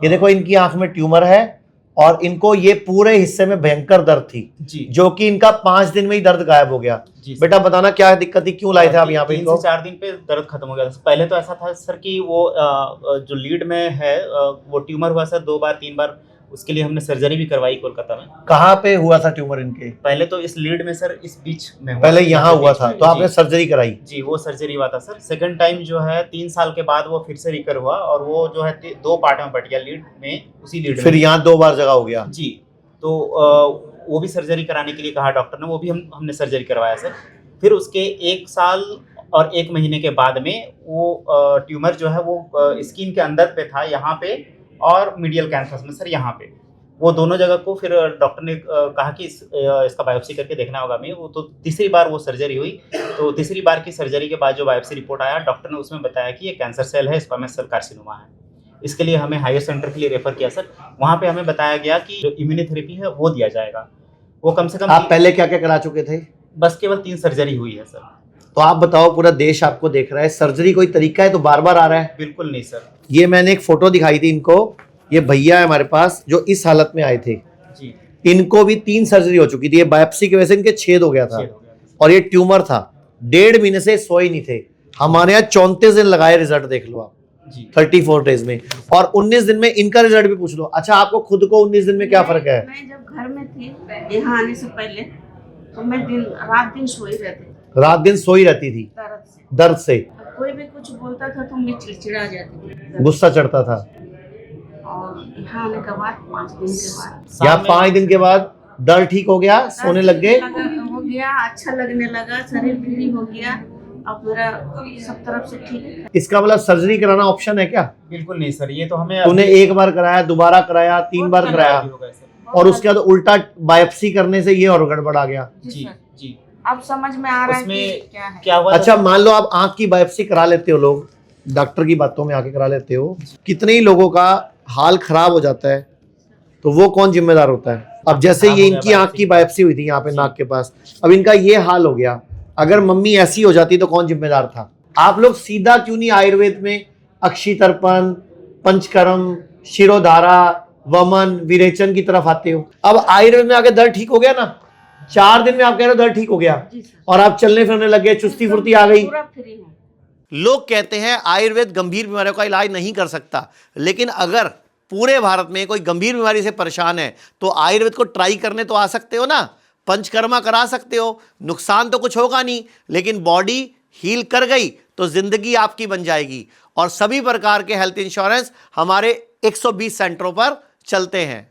ये देखो इनकी आंख में ट्यूमर है और इनको ये पूरे हिस्से में भयंकर दर्द थी जी जो कि इनका 5 दिन में ही दर्द गायब हो गया। जी सर। बेटा बताना क्या दिक्कत थी, क्यों लाए थे आप यहाँ पे 3 इनको? से 4 दिन पे दर्द खत्म हो गया था। पहले तो ऐसा था सर कि वो जो लीड में है वो ट्यूमर हुआ सर 2 बार 3 बार, उसके लिए हमने सर्जरी भी करवाई कोलकाता में। कहाँ पे हुआ था ट्यूमर इनके? पहले तो इस लीड में सर, इस बीच में हुआ, पहले यहाँ हुआ बीच था में। तो आपने जी सर्जरी कराई? जी, वो सर्जरी हुआ था सर। सेकंड टाइम जो है 3 साल के बाद वो फिर से रिकर हुआ और वो जो है 2 पार्ट में बट गया लीड में, उसी लीड फिर में। यहाँ 2 बार जगह हो गया? जी, तो वो भी सर्जरी कराने के लिए कहा डॉक्टर ने, वो भी हमने सर्जरी करवाया सर। फिर उसके 1 साल और 1 महीने के बाद में वो ट्यूमर जो है वो स्किन के अंदर पे था, यहाँ पे, और मीडियल कैंसस में सर यहाँ पे। वो दोनों जगह को फिर डॉक्टर ने कहा कि इसका बायोप्सी करके देखना होगा हमें। वो तो तीसरी बार वो सर्जरी हुई, तो तीसरी बार की सर्जरी के बाद जो बायोप्सी रिपोर्ट आया, डॉक्टर ने उसमें बताया कि ये कैंसर सेल है, स्क्वामस सेल कार्सिनोमा है। इसके लिए हमें हायर सेंटर के लिए रेफर किया सर। वहाँ पे हमें बताया गया कि जो इम्यूनोथेरेपी है वो दिया जाएगा। वो कम से कम आप पहले क्या क्या करा चुके थे? बस केवल 3 सर्जरी हुई है सर। तो आप बताओ, पूरा देश आपको देख रहा है, सर्जरी कोई तरीका है तो बार बार आ रहा है? बिल्कुल नहीं सर। ये मैंने एक फोटो दिखाई थी इनको, ये भैया है हमारे पास जो इस हालत में आए थे, जी, इनको भी 3 सर्जरी हो चुकी थी। ये बायोप्सी की वजह से इनके छेद हो गया था छेद हो गया था। और ये ट्यूमर था। 1.5 महीने से सोए नहीं थे। हमारे यहाँ 34 दिन लगाए, रिजल्ट देख लो आप, जी 34 डेज में, और 19 दिन में इनका रिजल्ट भी पूछ लो। अच्छा, आपको खुद को 19 दिन में क्या फर्क है? मैं जब घर में थी यहाँ आने से पहले, तो मैं रात दिन सोई रहती, रात दिन सोई रहती थी दर्द से। कोई भी कुछ बोलता था तो मैं चिड़चिड़ा जाती थी, गुस्सा चढ़ता था। और यहाँ आने के बाद 5 दिन के बाद यहाँ 5 दिन के बाद दर्द ठीक हो गया, सोने लग गए? हो गया, अच्छा लगने लगा, शरीर फ्री हो गया, अब मेरा सब तरफ से ठीक है। इसका मतलब सर्जरी कराना ऑप्शन है क्या? बिल्कुल नहीं सर, ये तो हमें तूने 1 बार कराया, दोबारा कराया, 3 बार कराया, होगा सर। और उसके बाद उल्टा बायोप्सी करने से ये और गड़बड़ आ गया। जी जी सर, जी, अब समझ में आ रहा है उसमें कि क्या है। क्या हुआ? अच्छा, मान लो आप आंख की बायोप्सी करा लेते हो, लोग डॉक्टर की बातों में आके करा लेते हो, कितने ही लोगों का हाल खराब हो जाता है, तो वो कौन जिम्मेदार होता है? अब जैसे ये इनकी आंख की बायोप्सी हुई थी यहाँ पे नाक के पास, अब इनका ये हाल हो गया, अगर मम्मी ऐसी हो जाती तो कौन जिम्मेदार था? आप लोग सीधा क्यों नहीं आयुर्वेद में अक्षी तर्पण, पंचकर्म, शिरोधारा, वमन, विरेचन की तरफ आते हो? अब आयुर्वेद में आके दर्द ठीक हो गया ना, 4 दिन में आप कह रहे हो दर्द ठीक हो गया, जी सर, और आप चलने फिरने लग गए, चुस्ती फुर्ती आ गई। पूरा फ्री हूँ। लोग कहते हैं आयुर्वेद गंभीर बीमारियों का इलाज नहीं कर सकता, लेकिन अगर पूरे भारत में कोई गंभीर बीमारी से परेशान है तो आयुर्वेद को ट्राई करने तो आ सकते हो ना, पंचकर्मा करा सकते हो, नुकसान तो कुछ होगा नहीं, लेकिन बॉडी हील कर गई तो जिंदगी आपकी बन जाएगी। और सभी प्रकार के हेल्थ इंश्योरेंस हमारे 120 सेंटरों पर चलते हैं।